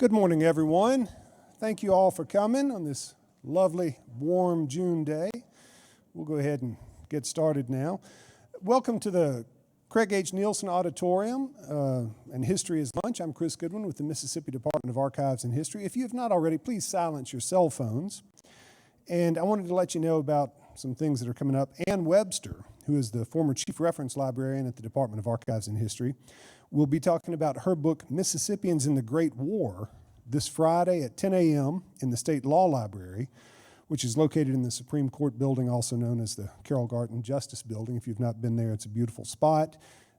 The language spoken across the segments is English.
Good morning, everyone. Thank you all for coming on this lovely, warm June day. We'll go ahead and get started now. Welcome to the Craig H. Nielsen Auditorium and History is Lunch. I'm Chris Goodwin with the Mississippi Department of Archives and History. If you have not already, please silence your cell phones. And I wanted to let you know about some things that are coming up. Ann Webster, who is the former Chief Reference Librarian at the Department of Archives and History, will be talking about her book, Mississippians in the Great War, this Friday at 10 a.m. in the State Law Library, which is located in the Supreme Court building, also known as the Carroll Garton Justice Building. If you've not been there, it's a beautiful spot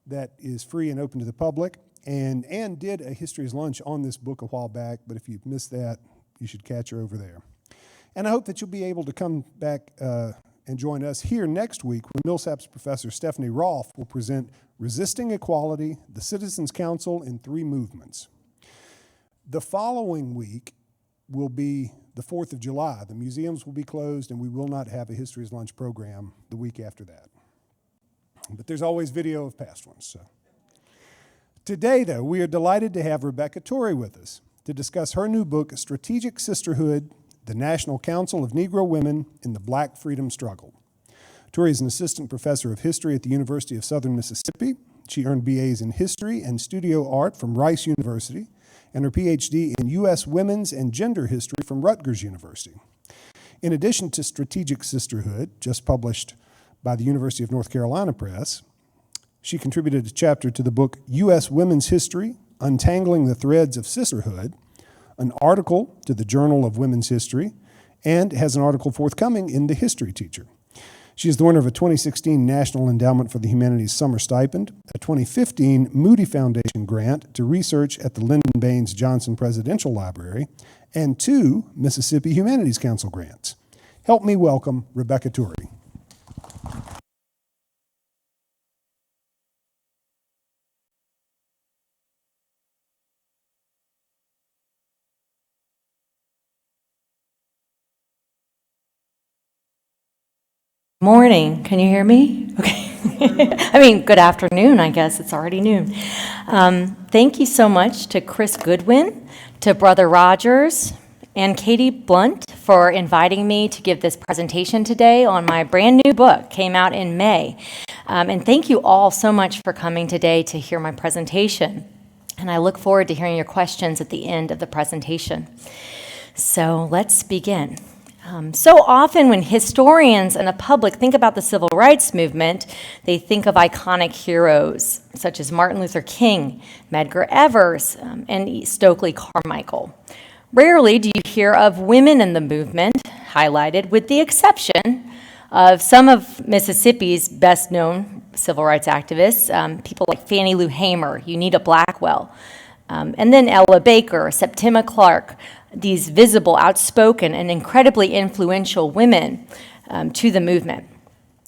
that is free and open to the public. And Ann did a History's Lunch on this book a while back, but if you've missed that, you should catch her over there. And I hope that you'll be able to come back and join us here next week when Millsaps professor Stephanie Rolfe will present Resisting Equality, the Citizens Council in Three Movements. The following week will be the 4th of July. The museums will be closed and we will not have a History's Lunch program the week after that. But there's always video of past ones. So. Today, though, we are delighted to have Rebecca Tuuri with us to discuss her new book, Strategic Sisterhood, the National Council of Negro Women in the Black Freedom Struggle. Tuuri is an assistant professor of history at the University of Southern Mississippi. She earned BAs in history and studio art from Rice University and her PhD in U.S. women's and gender history from Rutgers University. In addition to Strategic Sisterhood, just published by the University of North Carolina Press, she contributed a chapter to the book U.S. Women's History, Untangling the Threads of Sisterhood, an article to the Journal of Women's History, and has an article forthcoming in The History Teacher. She is the winner of a 2016 National Endowment for the Humanities Summer Stipend, a 2015 Moody Foundation grant to research at the Lyndon Baines Johnson Presidential Library, and 2 Mississippi Humanities Council grants. Help me welcome Rebecca Tuuri. Morning. Can you hear me? Okay. I mean, good afternoon, I guess. It's already noon. Thank you so much to Chris Goodwin, to Brother Rogers, and Katie Blunt for inviting me to give this presentation today on my brand new book. Came out in May. And thank you all so much for coming today to hear my presentation. And I look forward to hearing your questions at the end of the presentation. So let's begin. So often when historians and the public think about the civil rights movement, they think of iconic heroes such as Martin Luther King, Medgar Evers, and Stokely Carmichael. Rarely do you hear of women in the movement highlighted, with the exception of some of Mississippi's best-known civil rights activists, people like Fannie Lou Hamer, Unita Blackwell, and then Ella Baker, Septima Clark, these visible, outspoken, and incredibly influential women to the movement.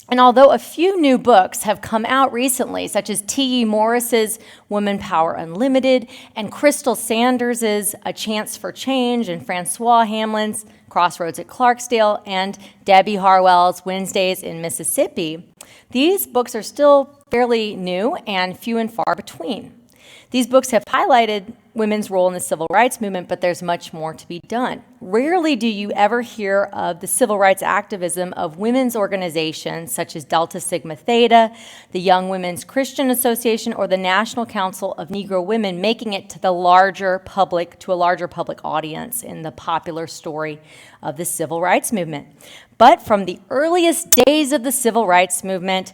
And although a few new books have come out recently, such as T.E. Morris's Woman Power Unlimited and Crystal Sanders's A Chance for Change, and Francois Hamlin's Crossroads at Clarksdale, and Debbie Harwell's Wednesdays in Mississippi, these books are still fairly new and few and far between. These books have highlighted women's role in the civil rights movement, but there's much more to be done. Rarely do you ever hear of the civil rights activism of women's organizations such as Delta Sigma Theta, the Young Women's Christian Association, or the National Council of Negro Women making it to a larger public audience in the popular story of the civil rights movement. But from the earliest days of the civil rights movement,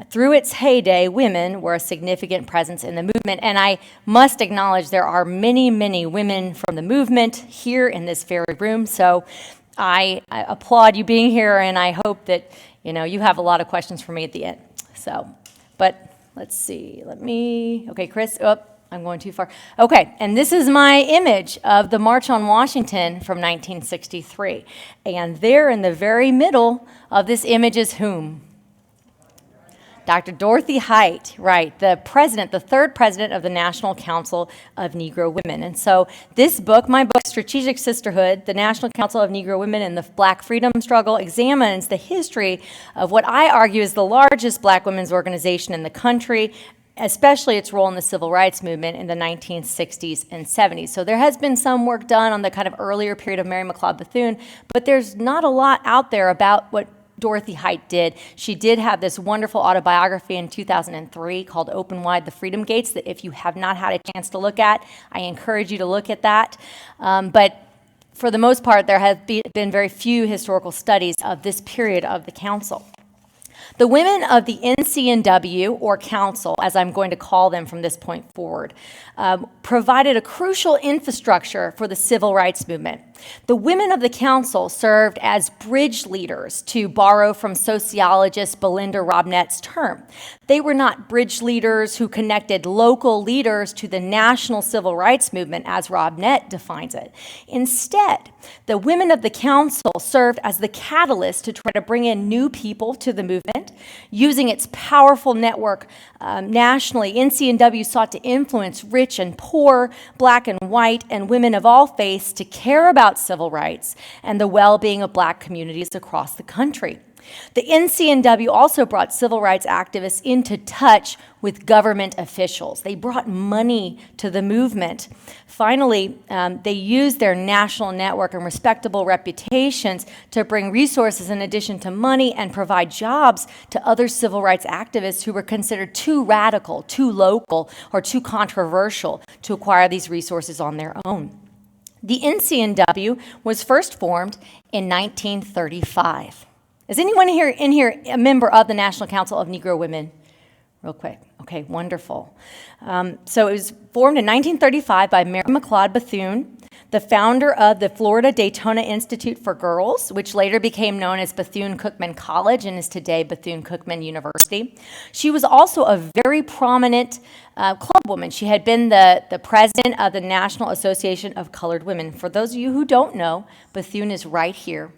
through its heyday, women were a significant presence in the movement, and I must acknowledge there are many, many women from the movement here in this very room, so I applaud you being here, and I hope that, you have a lot of questions for me at the end. But let's see, okay, Chris, I'm going too far. Okay, and this is my image of the March on Washington from 1963, and there in the very middle of this image is whom? Dr. Dorothy Height, right, the third president of the National Council of Negro Women. And so this book, my book, Strategic Sisterhood, the National Council of Negro Women in the Black Freedom Struggle, examines the history of what I argue is the largest black women's organization in the country, especially its role in the civil rights movement in the 1960s and 70s. So there has been some work done on the kind of earlier period of Mary McLeod Bethune, but there's not a lot out there about what Dorothy Height did. She did have this wonderful autobiography in 2003 called Open Wide the Freedom Gates that if you have not had a chance to look at, I encourage you to look at that. But for the most part, there have been very few historical studies of this period of the council. The women of the NCNW, or council, as I'm going to call them from this point forward, provided a crucial infrastructure for the civil rights movement. The women of the council served as bridge leaders, to borrow from sociologist Belinda Robnett's term. They were not bridge leaders who connected local leaders to the national civil rights movement, as Robnett defines it. Instead, the women of the council served as the catalyst to try to bring in new people to the movement. Using its powerful network nationally, NCNW sought to influence rich and poor, black and white, and women of all faiths to care about civil rights and the well-being of black communities across the country. The NCNW also brought civil rights activists into touch with government officials. They brought money to the movement. Finally, they used their national network and respectable reputations to bring resources in addition to money and provide jobs to other civil rights activists who were considered too radical, too local, or too controversial to acquire these resources on their own. The NCNW was first formed in 1935. Is anyone in here a member of the National Council of Negro Women? Real quick. Okay, wonderful. So it was formed in 1935 by Mary McLeod Bethune, the founder of the Florida Daytona Institute for Girls, which later became known as Bethune-Cookman College and is today Bethune-Cookman University. She was also a very prominent clubwoman. She had been the president of the National Association of Colored Women. For those of you who don't know, Bethune is right here.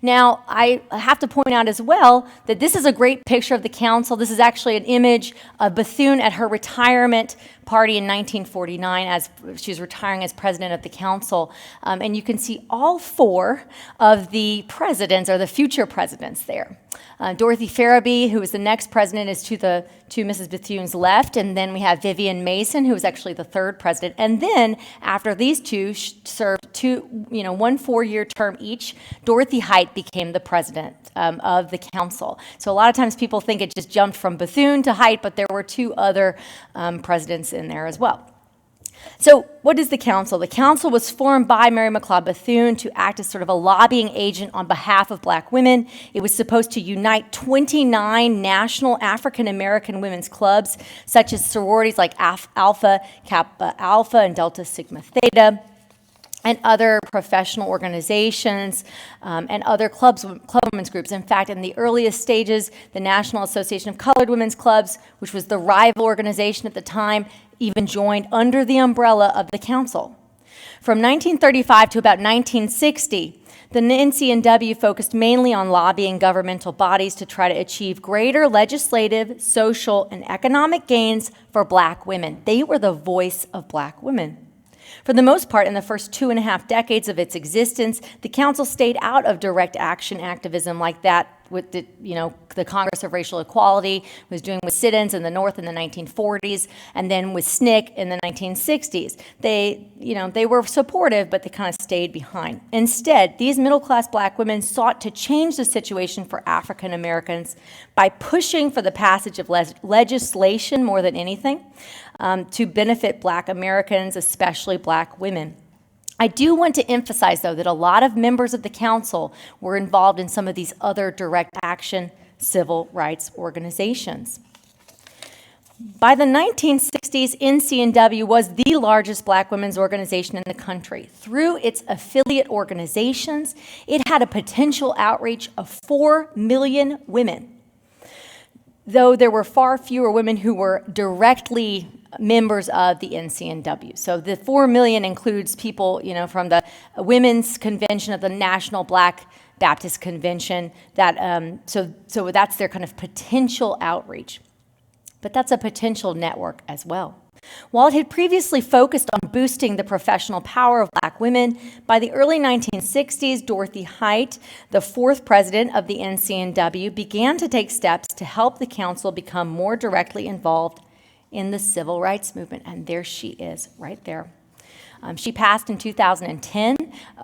Now, I have to point out as well that this is a great picture of the council. This is actually an image of Bethune at her retirement party in 1949 as she was retiring as president of the council. And you can see all four of the presidents, or the future presidents, there. Dorothy Farabee, who was the next president, is to Mrs. Bethune's left, and then we have Vivian Mason, who was actually the third president. And then, after these two served 1 4-year term each, Dorothy Height became the president of the council. So a lot of times people think it just jumped from Bethune to Height, but there were two other presidents in there as well. So what is the council? The council was formed by Mary McLeod Bethune to act as sort of a lobbying agent on behalf of black women. It was supposed to unite 29 national African American women's clubs, such as sororities like Alpha, Kappa Alpha, and Delta Sigma Theta, and other professional organizations and other club women's groups. In fact, in the earliest stages, the National Association of Colored Women's Clubs, which was the rival organization at the time, even joined under the umbrella of the council. From 1935 to about 1960, the NCNW focused mainly on lobbying governmental bodies to try to achieve greater legislative, social, and economic gains for black women. They were the voice of black women. For the most part, in the first 2.5 decades of its existence, the council stayed out of direct action activism like that with the Congress of Racial Equality was doing with sit-ins in the North in the 1940s, and then with SNCC in the 1960s. They were supportive, but they kind of stayed behind. Instead, these middle-class black women sought to change the situation for African Americans by pushing for the passage of legislation more than anything to benefit black Americans, especially black women. I do want to emphasize, though, that a lot of members of the council were involved in some of these other direct action civil rights organizations. By the 1960s, NCNW was the largest black women's organization in the country. Through its affiliate organizations, it had a potential outreach of 4 million women, though there were far fewer women who were directly members of the NCNW. So the 4 million includes people, from the Women's Convention of the National Black Baptist Convention. So that's their kind of potential outreach. But that's a potential network as well. While it had previously focused on boosting the professional power of black women, by the early 1960s, Dorothy Height, the fourth president of the NCNW, began to take steps to help the council become more directly involved in the civil rights movement. And there she is, right there. She passed in 2010.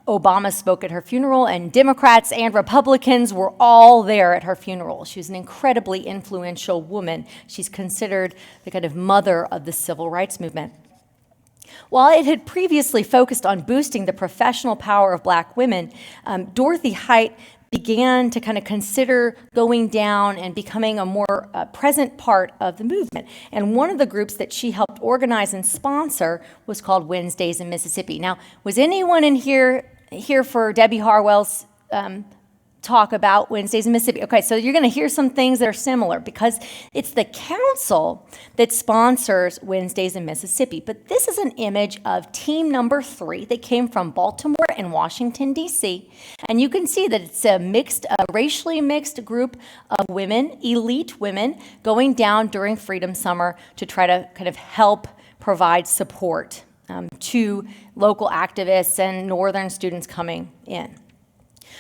Obama spoke at her funeral, and Democrats and Republicans were all there at her funeral. She was an incredibly influential woman. She's considered the kind of mother of the civil rights movement. While it had previously focused on boosting the professional power of black women, Dorothy Height began to kind of consider going down and becoming a more present part of the movement. And one of the groups that she helped organize and sponsor was called Wednesdays in Mississippi. Now, was anyone in here for Debbie Harwell's talk about Wednesdays in Mississippi? Okay, so you're going to hear some things that are similar because it's the council that sponsors Wednesdays in Mississippi. But this is an image of team number 3 that came from Baltimore and Washington, D.C. And you can see that it's a racially mixed group of women, elite women, going down during Freedom Summer to try to kind of help provide support to local activists and Northern students coming in.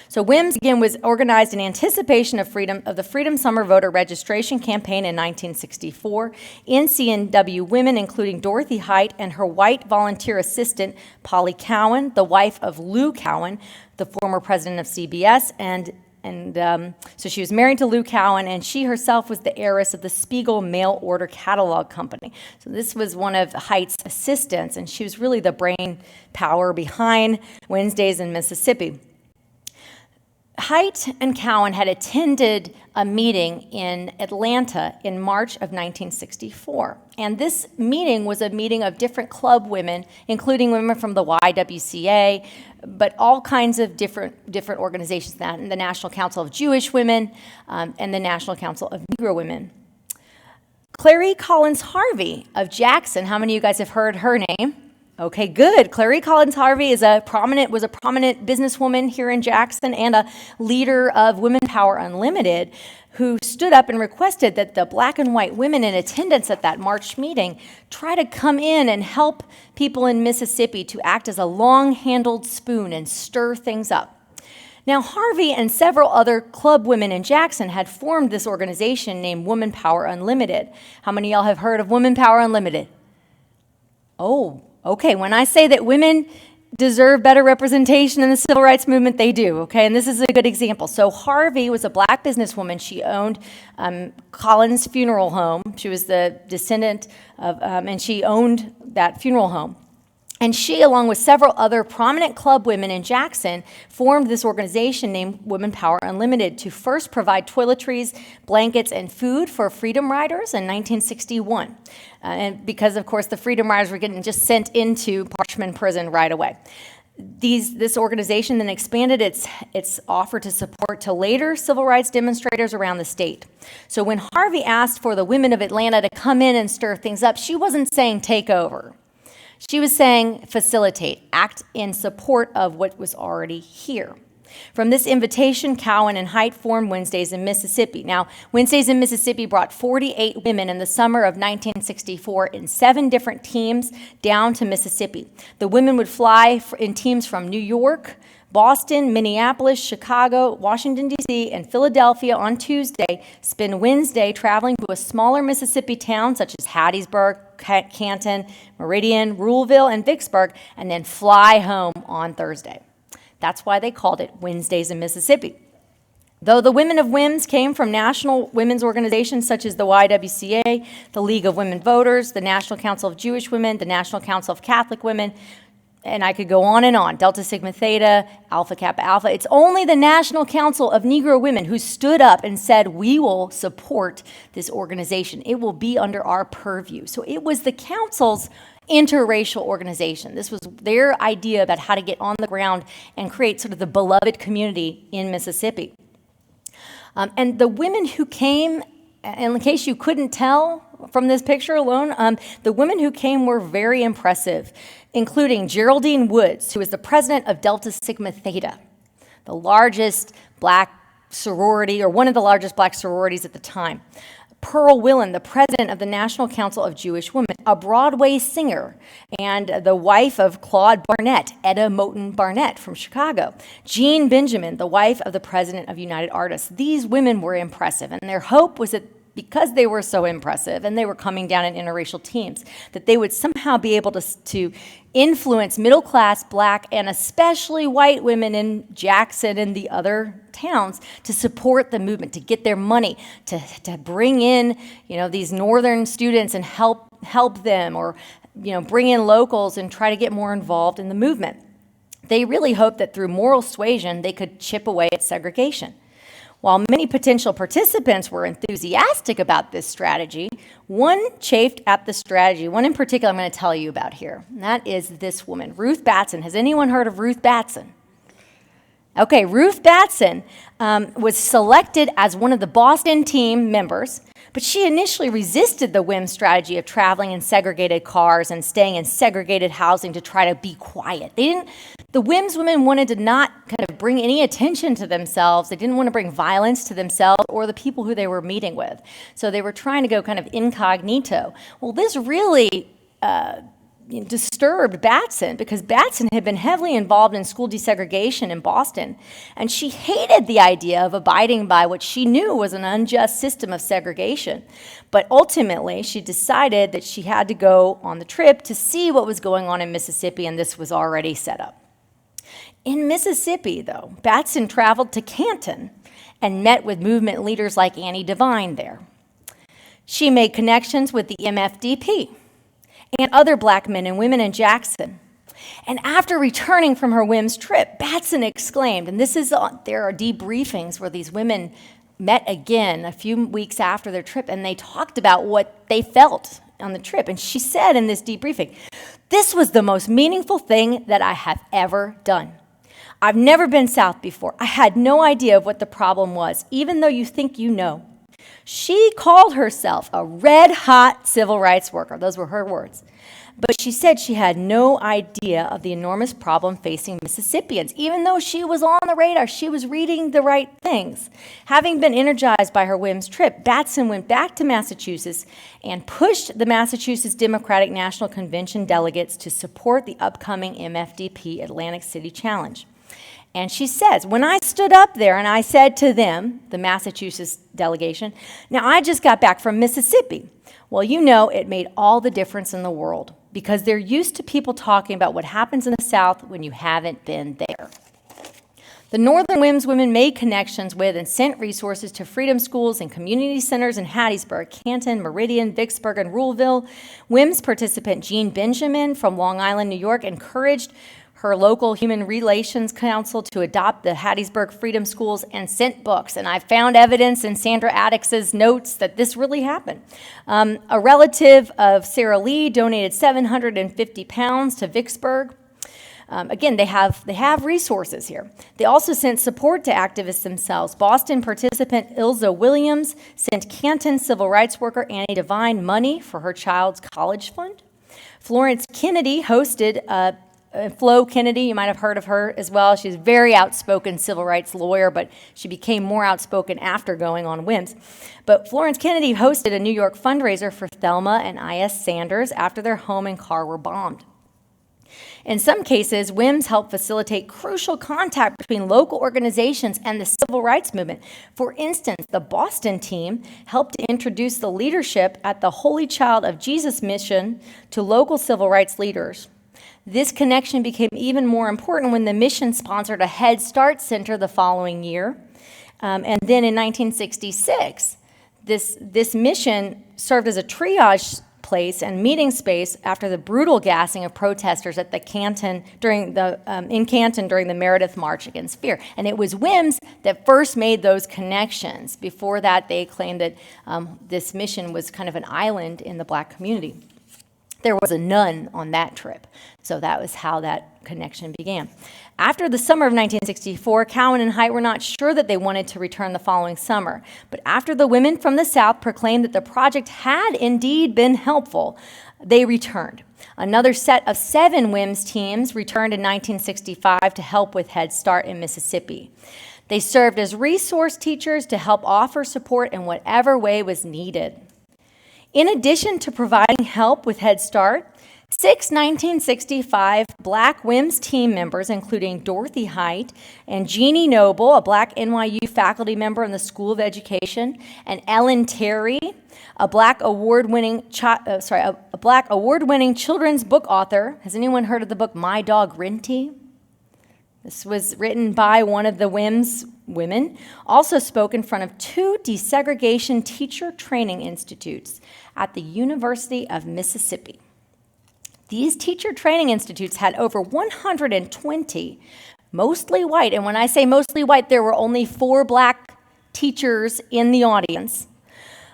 So WHIMS, again, was organized in anticipation of the Freedom Summer voter registration campaign in 1964. NCNW women, including Dorothy Height and her white volunteer assistant, Polly Cowan, the wife of Lou Cowan, the former president of CBS, so she was married to Lou Cowan, and she herself was the heiress of the Spiegel mail order catalog company. So this was one of Height's assistants, and she was really the brain power behind Wednesdays in Mississippi. Height and Cowan had attended a meeting in Atlanta in March of 1964. And this meeting was a meeting of different club women, including women from the YWCA, but all kinds of different organizations, the National Council of Jewish Women and the National Council of Negro Women. Clarie Collins Harvey of Jackson, how many of you guys have heard her name? Okay, good. Clarie Collins Harvey was a prominent businesswoman here in Jackson and a leader of Women Power Unlimited, who stood up and requested that the black and white women in attendance at that March meeting try to come in and help people in Mississippi to act as a long-handled spoon and stir things up. Now, Harvey and several other club women in Jackson had formed this organization named Women Power Unlimited. How many of y'all have heard of Women Power Unlimited? Oh, okay, when I say that women deserve better representation in the civil rights movement, they do, okay? And this is a good example. So Harvey was a black businesswoman. She owned Collins Funeral Home. She was the descendant of, and she owned that funeral home. And she, along with several other prominent club women in Jackson, formed this organization named Women Power Unlimited to first provide toiletries, blankets, and food for Freedom Riders in 1961. And because, of course, the Freedom Riders were getting just sent into Parchman Prison right away. This organization then expanded its offer to support to later civil rights demonstrators around the state. So when Harvey asked for the women of Atlanta to come in and stir things up, she wasn't saying take over. She was saying facilitate, act in support of what was already here. From this invitation, Cowan and Height formed Wednesdays in Mississippi. Now, Wednesdays in Mississippi brought 48 women in the summer of 1964 in 7 different teams down to Mississippi. The women would fly in teams from New York, Boston, Minneapolis, Chicago, Washington, D.C., and Philadelphia on Tuesday, spend Wednesday traveling to a smaller Mississippi town such as Hattiesburg, Canton, Meridian, Ruleville, and Vicksburg, and then fly home on Thursday. That's why they called it Wednesdays in Mississippi. Though the women of WHIMS came from national women's organizations such as the YWCA, the League of Women Voters, the National Council of Jewish Women, the National Council of Catholic Women, and I could go on, Delta Sigma Theta, Alpha Kappa Alpha. It's only the National Council of Negro Women who stood up and said, we will support this organization. It will be under our purview. So it was the council's interracial organization. This was their idea about how to get on the ground and create sort of the beloved community in Mississippi. And the women who came, and in case you couldn't tell from this picture alone, the women who came were very impressive, including Geraldine Woods, who is the president of Delta Sigma Theta, the largest black sorority, or one of the largest black sororities at the time. Pearl Willen, the president of the National Council of Jewish Women, a Broadway singer, and the wife of Claude Barnett, Etta Moten Barnett from Chicago. Jean Benjamin, the wife of the president of United Artists. These women were impressive, and their hope was that because they were so impressive and they were coming down in interracial teams, that they would somehow be able to influence middle-class Black and especially white women in Jackson and the other towns to support the movement, to get their money, to bring in, these northern students and help them, or, bring in locals and try to get more involved in the movement. They really hoped that through moral suasion, they could chip away at segregation. While many potential participants were enthusiastic about this strategy, one chafed at the strategy. One in particular I'm going to tell you about here, and that is this woman, Ruth Batson. Has anyone heard of Ruth Batson? Okay, Ruth Batson was selected as one of the Boston team members, but she initially resisted the WHIMS strategy of traveling in segregated cars and staying in segregated housing to try to be quiet. The WHIMS women wanted to not kind of bring any attention to themselves. They didn't want to bring violence to themselves or the people who they were meeting with. So they were trying to go kind of incognito. Well, this really disturbed Batson, because Batson had been heavily involved in school desegregation in Boston, and she hated the idea of abiding by what she knew was an unjust system of segregation. But ultimately, she decided that she had to go on the trip to see what was going on in Mississippi, and this was already set up. In Mississippi, though, Batson traveled to Canton and met with movement leaders like Annie Devine there. She made connections with the MFDP and other Black men and women in Jackson. And after returning from her WHIMS trip, Batson exclaimed, and there are debriefings where these women met again a few weeks after their trip, and they talked about what they felt on the trip. And she said in this debriefing, "This was the most meaningful thing that I have ever done. I've never been south before. I had no idea of what the problem was, even though you think you know." She called herself a red-hot civil rights worker. Those were her words. But she said she had no idea of the enormous problem facing Mississippians. Even though she was on the radar, she was reading the right things. Having been energized by her WHIMS trip, Batson went back to Massachusetts and pushed the Massachusetts Democratic National Convention delegates to support the upcoming MFDP Atlantic City Challenge. And she says, "When I stood up there and I said to them," the Massachusetts delegation, "now I just got back from Mississippi." Well, it made all the difference in the world, because they're used to people talking about what happens in the South when you haven't been there. The Northern WHIMS women made connections with and sent resources to freedom schools and community centers in Hattiesburg, Canton, Meridian, Vicksburg, and Ruleville. WHIMS participant Jean Benjamin from Long Island, New York, encouraged her local Human Relations Council to adopt the Hattiesburg Freedom Schools and sent books. And I found evidence in Sandra Addix's notes that this really happened. A relative of Sarah Lee donated 750 pounds to Vicksburg. Again, they have resources here. They also sent support to activists themselves. Boston participant Ilza Williams sent Canton civil rights worker Annie Devine money for her child's college fund. Florence Kennedy hosted Flo Kennedy, you might have heard of her as well. She's a very outspoken civil rights lawyer, but she became more outspoken after going on WHIMS. But Florence Kennedy hosted a New York fundraiser for Thelma and I.S. Sanders after their home and car were bombed. In some cases, WHIMS helped facilitate crucial contact between local organizations and the civil rights movement. For instance, the Boston team helped to introduce the leadership at the Holy Child of Jesus mission to local civil rights leaders. This connection became even more important when the mission sponsored a Head Start Center the following year. And then in 1966, this mission served as a triage place and meeting space after the brutal gassing of protesters at in Canton during the Meredith March Against Fear. And it was WHIMS that first made those connections. Before that, they claimed that this mission was kind of an island in the Black community. There was a nun on that trip, so that was how that connection began. After the summer of 1964, Cowan and Haidt were not sure that they wanted to return the following summer, but after the women from the South proclaimed that the project had indeed been helpful, they returned. Another set of 7 WHIMS teams returned in 1965 to help with Head Start in Mississippi. They served as resource teachers to help offer support in whatever way was needed. In addition to providing help with Head Start, Six 1965 Black WHIMS team members, including Dorothy Height and Jeannie Noble, a Black NYU faculty member in the School of Education, and Ellen Terry, a Black award-winning children's book author. Has anyone heard of the book My Dog Rinty? This was written by one of the WHIMS women, also spoke in front of 2 desegregation teacher training institutes at the University of Mississippi. These teacher training institutes had over 120, mostly white, and when I say mostly white, there were only 4 Black teachers in the audience,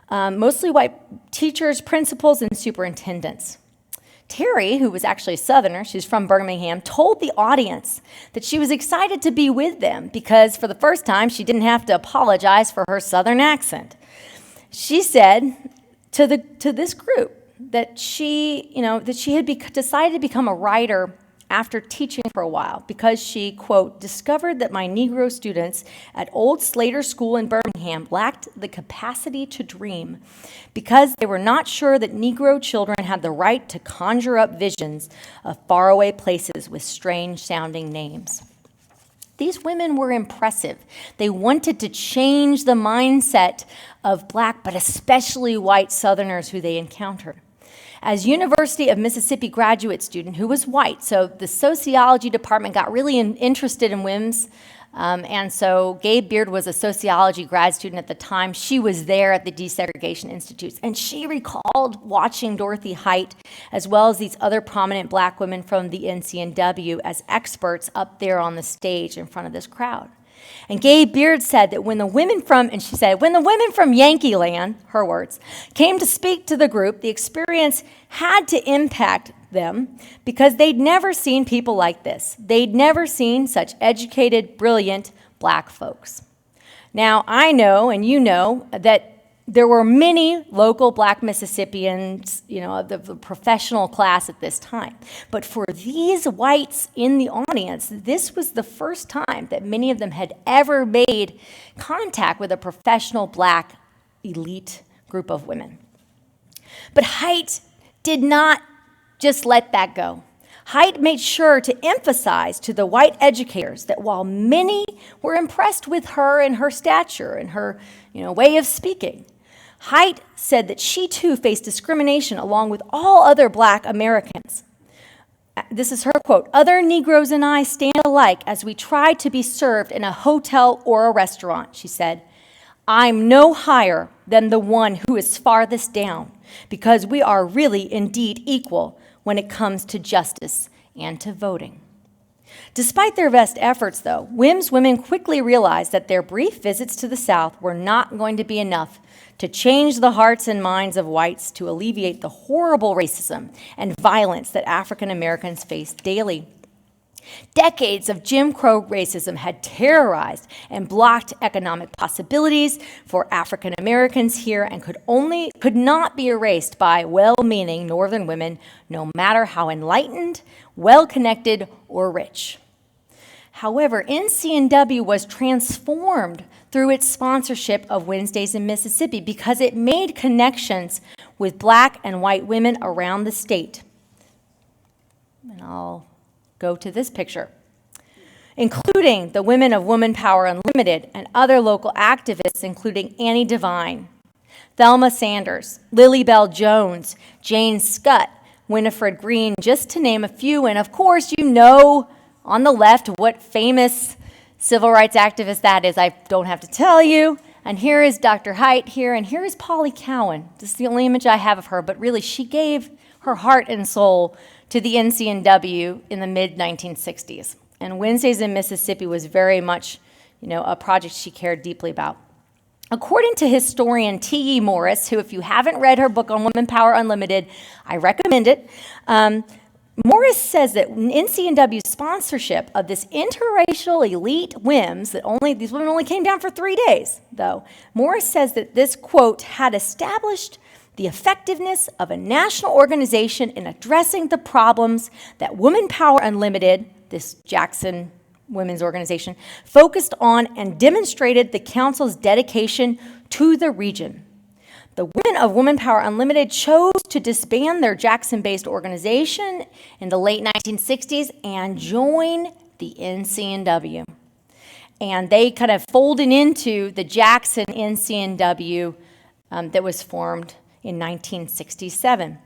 mostly white teachers, principals, and superintendents. Terry, who was actually a Southerner, she's from Birmingham, told the audience that she was excited to be with them because for the first time she didn't have to apologize for her Southern accent. She said to this group that she had decided to become a writer after teaching for a while because she, quote, discovered that my Negro students at Old Slater School in Birmingham lacked the capacity to dream because they were not sure that Negro children had the right to conjure up visions of faraway places with strange-sounding names. These women were impressive. They wanted to change the mindset of Black, but especially white Southerners who they encountered. As University of Mississippi graduate student who was white, so the sociology department got really interested in WHIMS, and so Gabe Beard was a sociology grad student at the time. She was there at the Desegregation Institutes, and she recalled watching Dorothy Height, as well as these other prominent Black women from the NCNW as experts up there on the stage in front of this crowd. And Gabe Beard said that when the women from Yankee Land, her words, came to speak to the group, the experience had to impact them because they'd never seen people like this. They'd never seen such educated, brilliant Black folks. Now, I know, and you know, that there were many local Black Mississippians, the professional class at this time. But for these whites in the audience, this was the first time that many of them had ever made contact with a professional Black elite group of women. But Height did not just let that go. Height made sure to emphasize to the white educators that while many were impressed with her and her stature and her way of speaking, Height said that she too faced discrimination along with all other Black Americans. This is her quote, "Other Negroes and I stand alike as we try to be served in a hotel or a restaurant," she said. "I'm no higher than the one who is farthest down because we are really indeed equal when it comes to justice and to voting." Despite their best efforts, though, WHIMS women quickly realized that their brief visits to the South were not going to be enough to change the hearts and minds of whites to alleviate the horrible racism and violence that African Americans faced daily. Decades of Jim Crow racism had terrorized and blocked economic possibilities for African Americans here and could not be erased by well-meaning Northern women, no matter how enlightened, well-connected, or rich. However, NCNW was transformed through its sponsorship of Wednesdays in Mississippi because it made connections with Black and white women around the state. And I'll go to this picture, including the women of Woman Power Unlimited and other local activists, including Annie Devine, Thelma Sanders, Lily Bell Jones, Jane Scott, Winifred Green, just to name a few. And of course, on the left what famous civil rights activist that is. I don't have to tell you. And here is Dr. Height here, and here is Polly Cowan. This is the only image I have of her, but really she gave her heart and soul to the NCNW in the mid-1960s. And Wednesdays in Mississippi was very much, a project she cared deeply about. According to historian T.E. Morris, who, if you haven't read her book on Women Power Unlimited, I recommend it, Morris says that NCNW's sponsorship of this interracial elite WHIMS, these women only came down for 3 days, though. Morris says that this, quote, had established the effectiveness of a national organization in addressing the problems that Women Power Unlimited, this Jackson women's organization, focused on and demonstrated the council's dedication to the region. The women of Woman Power Unlimited chose to disband their Jackson-based organization in the late 1960s and join the NCNW. And they kind of folded into the Jackson NCNW that was formed in 1967.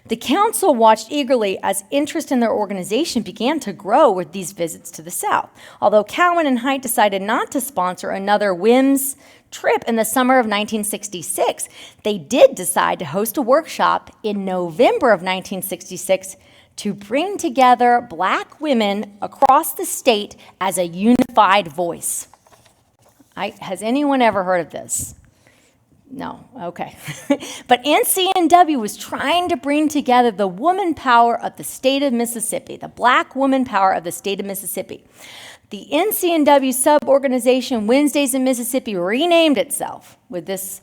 The council watched eagerly as interest in their organization began to grow with these visits to the South. Although Cowan and Haidt decided not to sponsor another WHIMS trip in the summer of 1966, they did decide to host a workshop in November of 1966 to bring together Black women across the state as a unified voice. Has anyone ever heard of this? No, okay. But NCNW was trying to bring together the woman power of the state of Mississippi, the Black woman power of the state of Mississippi. The NCNW sub-organization Wednesdays in Mississippi renamed itself with this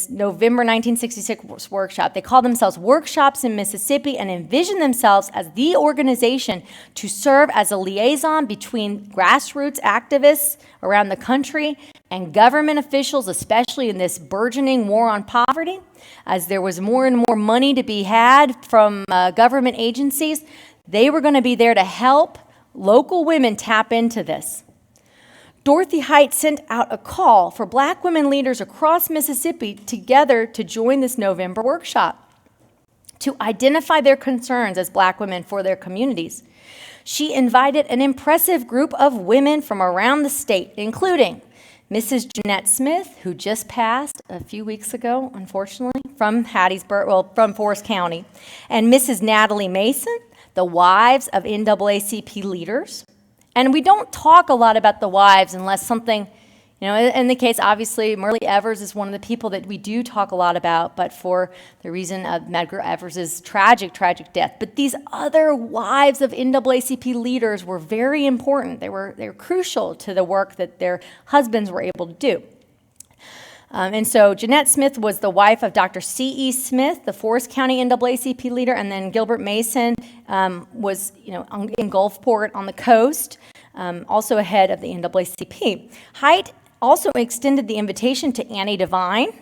November 1966 workshop. They called themselves Workshops in Mississippi and envisioned themselves as the organization to serve as a liaison between grassroots activists around the country and government officials, especially in this burgeoning war on poverty. As there was more and more money to be had from government agencies, they were going to be there to help local women tap into this. Dorothy Haidt sent out a call for Black women leaders across Mississippi together to join this November workshop to identify their concerns as Black women for their communities. She invited an impressive group of women from around the state, including Mrs. Jeanette Smith, who just passed a few weeks ago, unfortunately, from from Forest County, and Mrs. Natalie Mason, the wives of NAACP leaders. And we don't talk a lot about the wives unless something, in the case, obviously, Myrlie Evers is one of the people that we do talk a lot about, but for the reason of Medgar Evers' tragic death. But these other wives of NAACP leaders were very important. They were crucial to the work that their husbands were able to do. And so Jeanette Smith was the wife of Dr. C.E. Smith, the Forest County NAACP leader, and then Gilbert Mason was, in Gulfport on the coast, also a head of the NAACP. Haidt also extended the invitation to Annie Devine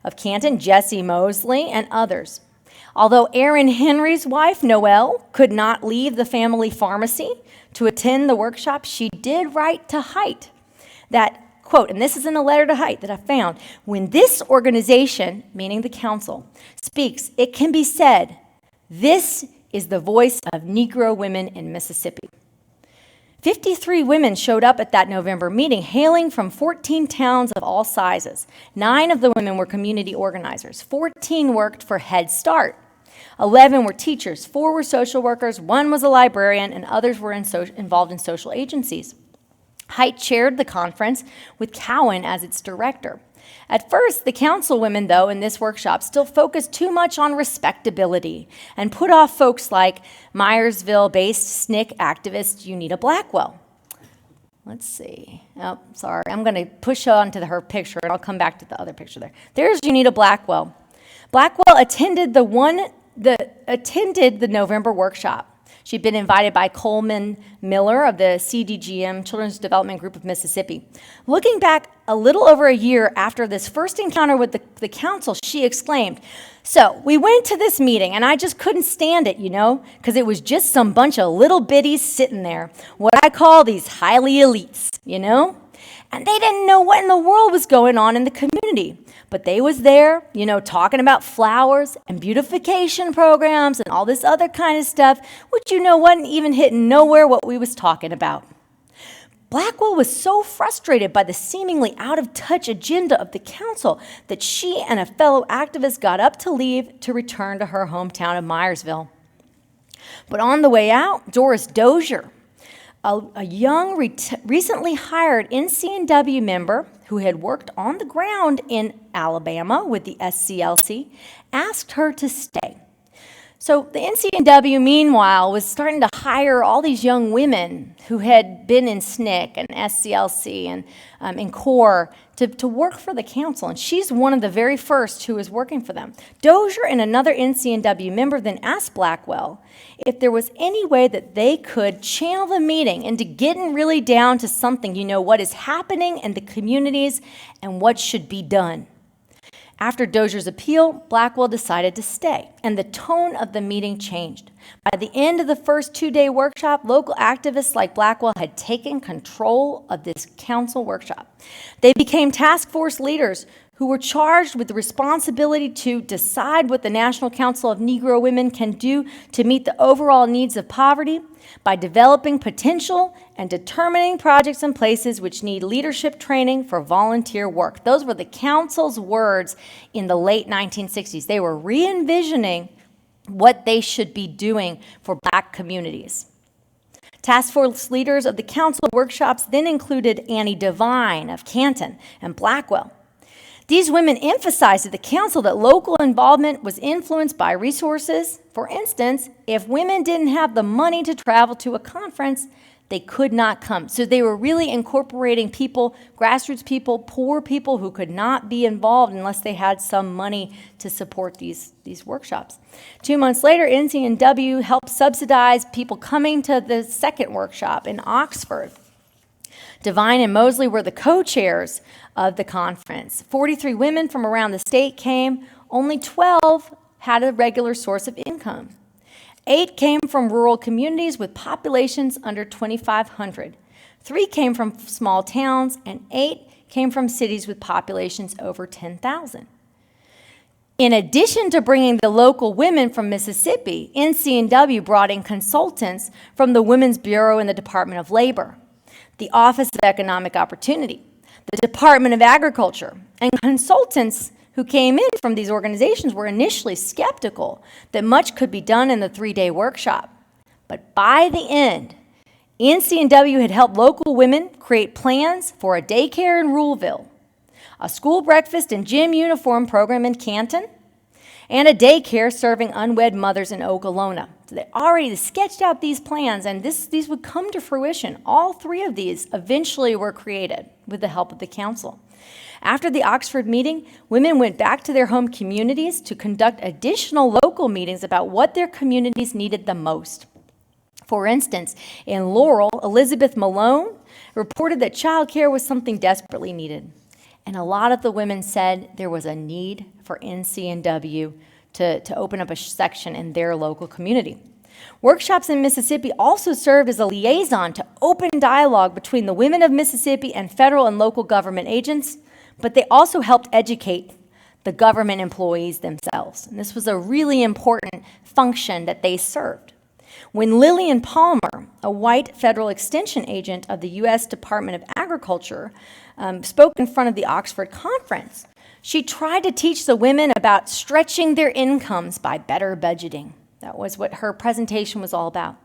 of Canton, Jessie Mosley, and others. Although Aaron Henry's wife, Noelle, could not leave the family pharmacy to attend the workshop, she did write to Haidt that, quote, and this is in a letter to Haidt that I found, when this organization, meaning the council, speaks, it can be said, this is the voice of Negro women in Mississippi. 53 women showed up at that November meeting, hailing from 14 towns of all sizes. 9 of the women were community organizers. 14 worked for Head Start. 11 were teachers. 4 were social workers. 1 was a librarian, and others were involved in social agencies. Haidt chaired the conference with Cowan as its director. At first, the councilwomen, though, in this workshop still focused too much on respectability and put off folks like Myersville-based SNCC activist Unita Blackwell. Let's see. Oh, sorry. I'm going to push on to her picture, and I'll come back to the other picture there. There's Unita Blackwell. Blackwell attended the November workshop. She'd been invited by Coleman Miller of the CDGM, Children's Development Group of Mississippi. Looking back a little over a year after this first encounter with the council, she exclaimed, so we went to this meeting and I just couldn't stand it, because it was just some bunch of little biddies sitting there, what I call these highly elites, and they didn't know what in the world was going on in the community. But they was there, talking about flowers and beautification programs and all this other kind of stuff, which wasn't even hitting nowhere what we was talking about. Blackwell was so frustrated by the seemingly out-of-touch agenda of the council that she and a fellow activist got up to leave to return to her hometown of Myersville. But on the way out, Doris Dozier, a young, recently hired NCNW member who had worked on the ground in Alabama with the SCLC, asked her to stay. So the NCNW, meanwhile, was starting to hire all these young women who had been in SNCC and SCLC and in CORE to work for the council, and she's one of the very first who was working for them. Dozier and another NCNW member then asked Blackwell if there was any way that they could channel the meeting into getting really down to something, what is happening in the communities and what should be done. After Dozier's appeal, Blackwell decided to stay, and the tone of the meeting changed. By the end of the first 2-day workshop, local activists like Blackwell had taken control of this council workshop. They became task force leaders who were charged with the responsibility to decide what the National Council of Negro Women can do to meet the overall needs of poverty by developing potential and determining projects and places which need leadership training for volunteer work. Those were the council's words in the late 1960s. They were re-envisioning what they should be doing for Black communities. Task force leaders of the council workshops then included Annie Devine of Canton and Blackwell. These women emphasized at the council that local involvement was influenced by resources. For instance, if women didn't have the money to travel to a conference, they could not come. So they were really incorporating people, grassroots people, poor people who could not be involved unless they had some money to support these workshops. 2 months later, NCNW helped subsidize people coming to the second workshop in Oxford. Devine and Mosley were the co-chairs of the conference. 43 women from around the state came. Only 12 had a regular source of income. 8 came from rural communities with populations under 2,500. 3 came from small towns, and 8 came from cities with populations over 10,000. In addition to bringing the local women from Mississippi, NCNW brought in consultants from the Women's Bureau in the Department of Labor, the Office of Economic Opportunity, the Department of Agriculture, and consultants who came in from these organizations were initially skeptical that much could be done in the 3-day workshop. But by the end, NCNW had helped local women create plans for a daycare in Ruleville, a school breakfast and gym uniform program in Canton, and a daycare serving unwed mothers in Okolona. So they already sketched out these plans, and these would come to fruition. All 3 of these eventually were created with the help of the council. After the Oxford meeting, women went back to their home communities to conduct additional local meetings about what their communities needed the most. For instance, in Laurel, Elizabeth Malone reported that childcare was something desperately needed. And a lot of the women said there was a need for NCNW to open up a section in their local community. Workshops in Mississippi also served as a liaison to open dialogue between the women of Mississippi and federal and local government agents, but they also helped educate the government employees themselves. And this was a really important function that they served. When Lillian Palmer, a white federal extension agent of the U.S. Department of Agriculture, spoke in front of the Oxford conference, she tried to teach the women about stretching their incomes by better budgeting. That was what her presentation was all about.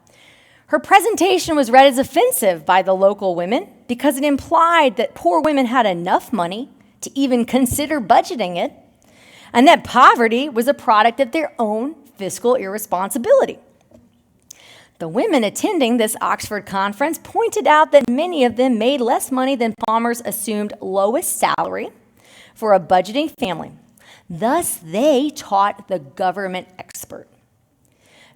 Her presentation was read as offensive by the local women because it implied that poor women had enough money to even consider budgeting it, and that poverty was a product of their own fiscal irresponsibility. The women attending this Oxford conference pointed out that many of them made less money than Palmer's assumed lowest salary for a budgeting family. Thus, they taught the government expert.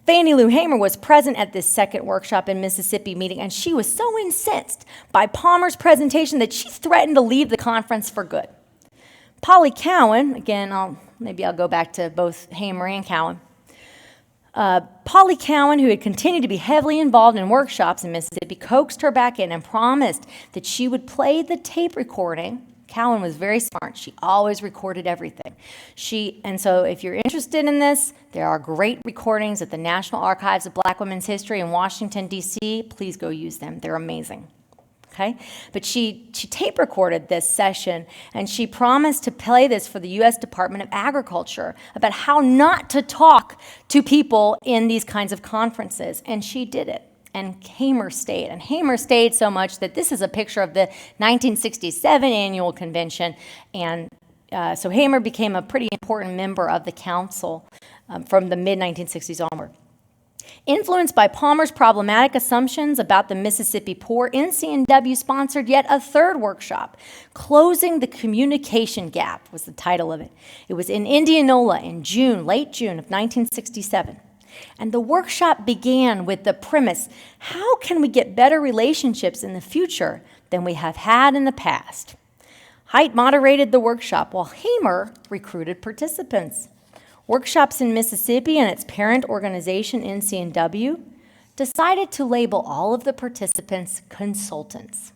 Fannie Lou Hamer was present at this second workshop in Mississippi meeting, and she was so incensed by Palmer's presentation that she threatened to leave the conference for good. Polly Cowan, again, maybe I'll go back to both Hamer and Cowan. Polly Cowan, who had continued to be heavily involved in workshops in Mississippi, coaxed her back in and promised that she would play the tape recording. Cowan was very smart. She always recorded everything. And so if you're interested in this, there are great recordings at the National Archives of Black Women's History in Washington, D.C. Please go use them. They're amazing. Okay? But she tape recorded this session, and she promised to play this for the U.S. Department of Agriculture about how not to talk to people in these kinds of conferences, and she did it. And Hamer stayed. And Hamer stayed so much that this is a picture of the 1967 annual convention. And so Hamer became a pretty important member of the council from the mid-1960s onward. Influenced by Palmer's problematic assumptions about the Mississippi poor, NCNW sponsored yet a third workshop. Closing the Communication Gap was the title of it. It was in Indianola in late June of 1967. And the workshop began with the premise, how can we get better relationships in the future than we have had in the past? Height moderated the workshop while Hamer recruited participants. Workshops in Mississippi and its parent organization, NCNW, decided to label all of the participants consultants.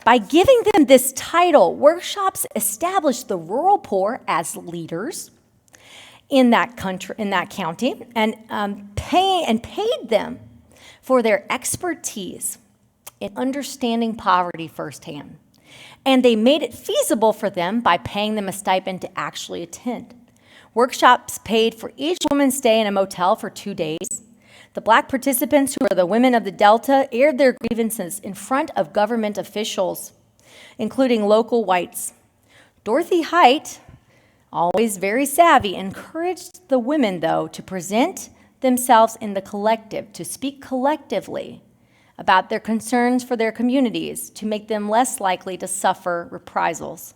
By giving them this title, workshops established the rural poor as leaders in that county, and paid them for their expertise in understanding poverty firsthand. And they made it feasible for them by paying them a stipend to actually attend. Workshops paid for each woman's stay in a motel for 2 days. The Black participants, who were the women of the Delta, aired their grievances in front of government officials, including local whites. Dorothy Height, always very savvy, encouraged the women, though, to present themselves in the collective, to speak collectively about their concerns for their communities, to make them less likely to suffer reprisals.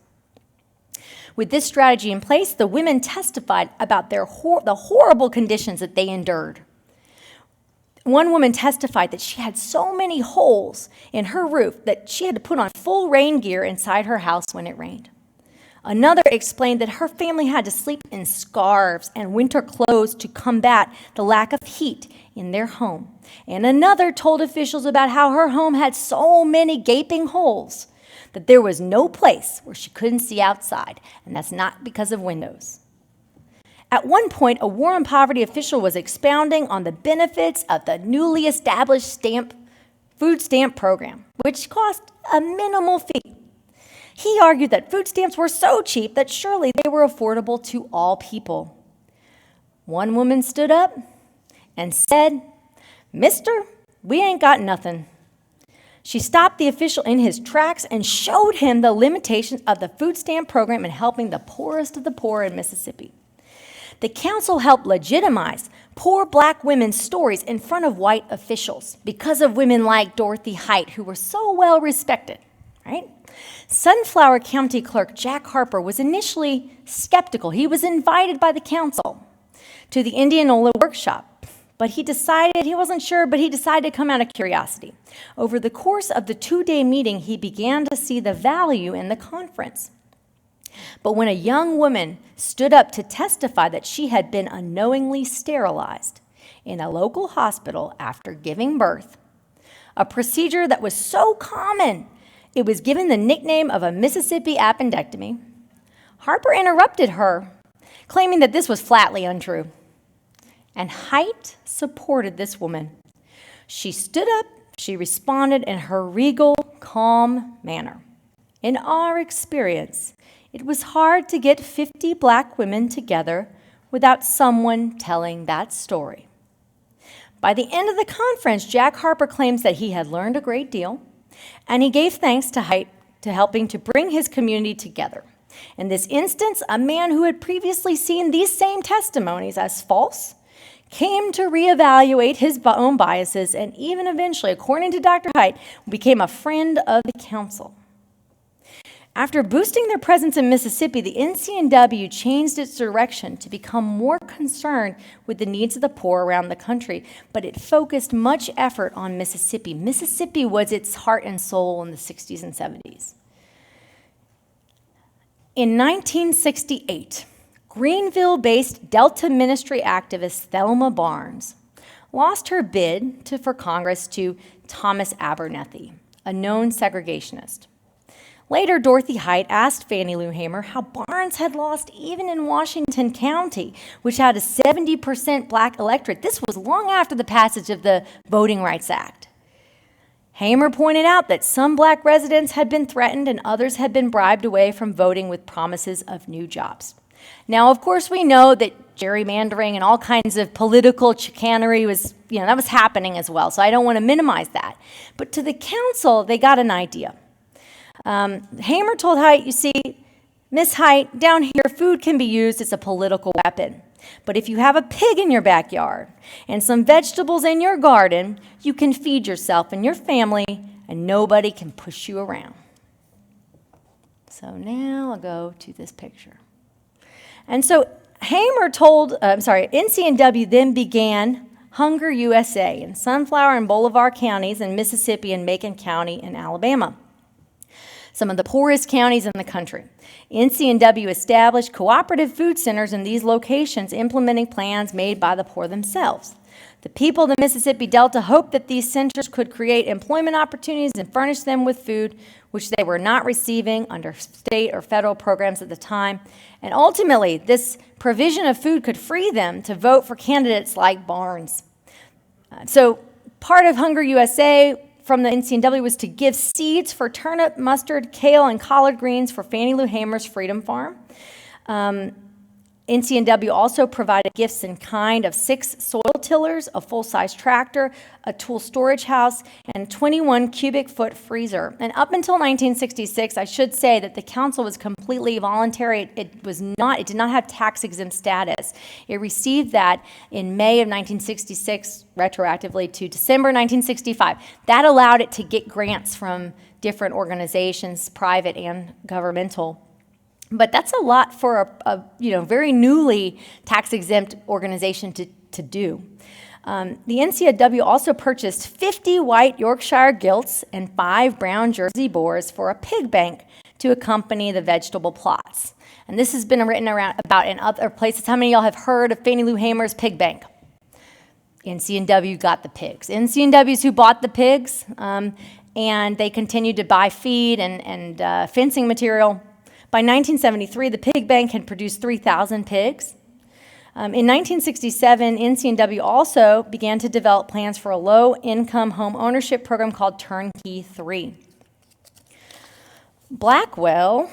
With this strategy in place, the women testified about the horrible conditions that they endured. One woman testified that she had so many holes in her roof that she had to put on full rain gear inside her house when it rained. Another explained that her family had to sleep in scarves and winter clothes to combat the lack of heat in their home. And another told officials about how her home had so many gaping holes that there was no place where she couldn't see outside, and that's not because of windows. At one point, a war on poverty official was expounding on the benefits of the newly established food stamp program, which cost a minimal fee. He argued that food stamps were so cheap that surely they were affordable to all people. One woman stood up and said, "Mister, we ain't got nothing." She stopped the official in his tracks and showed him the limitations of the food stamp program in helping the poorest of the poor in Mississippi. The council helped legitimize poor Black women's stories in front of white officials because of women like Dorothy Height, who were so well respected, right? Sunflower County Clerk Jack Harper was initially skeptical. He was invited by the council to the Indianola workshop, but he wasn't sure, but he decided to come out of curiosity. Over the course of the 2-day meeting, he began to see the value in the conference. But when a young woman stood up to testify that she had been unknowingly sterilized in a local hospital after giving birth, a procedure that was so common it was given the nickname of a Mississippi appendectomy, Harper interrupted her, claiming that this was flatly untrue. And Height supported this woman. She stood up, she responded in her regal, calm manner. In our experience, it was hard to get 50 Black women together without someone telling that story. By the end of the conference, Jack Harper claims that he had learned a great deal, and he gave thanks to Height to helping to bring his community together. In this instance, a man who had previously seen these same testimonies as false came to reevaluate his own biases and even eventually, according to Dr. Height, became a friend of the council. After boosting their presence in Mississippi, the NCNW changed its direction to become more concerned with the needs of the poor around the country, but it focused much effort on Mississippi. Mississippi was its heart and soul in the 60s and 70s. In 1968, Greenville-based Delta Ministry activist Thelma Barnes lost her bid for Congress to Thomas Abernethy, a known segregationist. Later, Dorothy Height asked Fannie Lou Hamer how Barnes had lost even in Washington County, which had a 70% Black electorate. This was long after the passage of the Voting Rights Act. Hamer pointed out that some Black residents had been threatened and others had been bribed away from voting with promises of new jobs. Now, of course, we know that gerrymandering and all kinds of political chicanery was happening as well, so I don't want to minimize that. But to the council, they got an idea. Hamer told Height, "You see, Miss Height, down here, food can be used as a political weapon. But if you have a pig in your backyard and some vegetables in your garden, you can feed yourself and your family, and nobody can push you around." So now I'll go to this picture. And so NCNW then began Hunger USA in Sunflower and Bolivar counties in Mississippi and Macon County in Alabama. some of the poorest counties in the country. NCNW established cooperative food centers in these locations, implementing plans made by the poor themselves. The people of the Mississippi Delta hoped that these centers could create employment opportunities and furnish them with food, which they were not receiving under state or federal programs at the time. And ultimately, this provision of food could free them to vote for candidates like Barnes. So part of Hunger USA from the NCNW was to give seeds for turnip, mustard, kale, and collard greens for Fannie Lou Hamer's Freedom Farm. NCNW also provided gifts in kind of 6 soil tillers, a full-size tractor, a tool storage house, and a 21 cubic foot freezer. And up until 1966, I should say that the council was completely voluntary. It did not have tax-exempt status. It received that in May of 1966, retroactively to December 1965. That allowed it to get grants from different organizations, private and governmental. But that's a lot for a very newly tax-exempt organization to do. The NCNW also purchased 50 white Yorkshire gilts and 5 brown Jersey boars for a pig bank to accompany the vegetable plots. And this has been written about in other places. How many of y'all have heard of Fannie Lou Hamer's pig bank? NCNW got the pigs. NCNW's who bought the pigs, and they continued to buy feed and fencing material. By 1973, the pig bank had produced 3,000 pigs. In 1967, NCNW also began to develop plans for a low-income home ownership program called Turnkey 3. Blackwell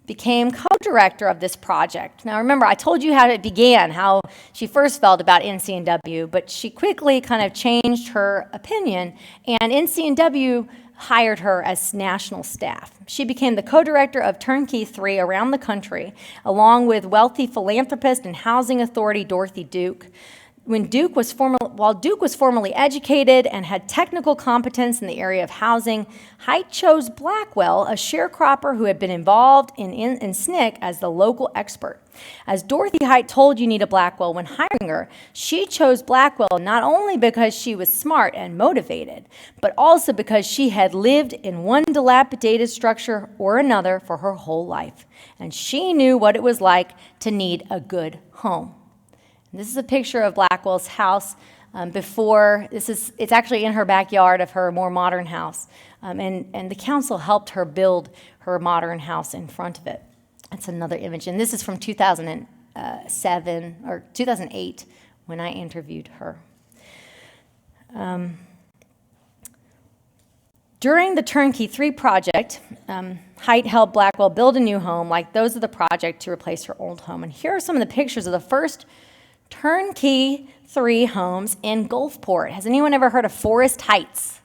became co-director of this project. Now remember, I told you how it began, how she first felt about NCNW, but she quickly kind of changed her opinion, and NCNW hired her as national staff. She became the co-director of Turnkey 3 around the country, along with wealthy philanthropist and housing authority Dorothy Duke. While Duke was formally educated and had technical competence in the area of housing, Hite chose Blackwell, a sharecropper who had been involved in SNCC, as the local expert. As Dorothy Hite told Unita Blackwell when hiring her, she chose Blackwell not only because she was smart and motivated, but also because she had lived in one dilapidated structure or another for her whole life, and she knew what it was like to need a good home. This is a picture of Blackwell's house it's actually in her backyard of her more modern house. And the council helped her build her modern house in front of it. That's another image. And this is from 2007 or 2008 when I interviewed her. During the Turnkey 3 project, Hite helped Blackwell build a new home like those of the project to replace her old home. And here are some of the pictures of the first Turnkey 3 homes in Gulfport. Has anyone ever heard of Forest Heights?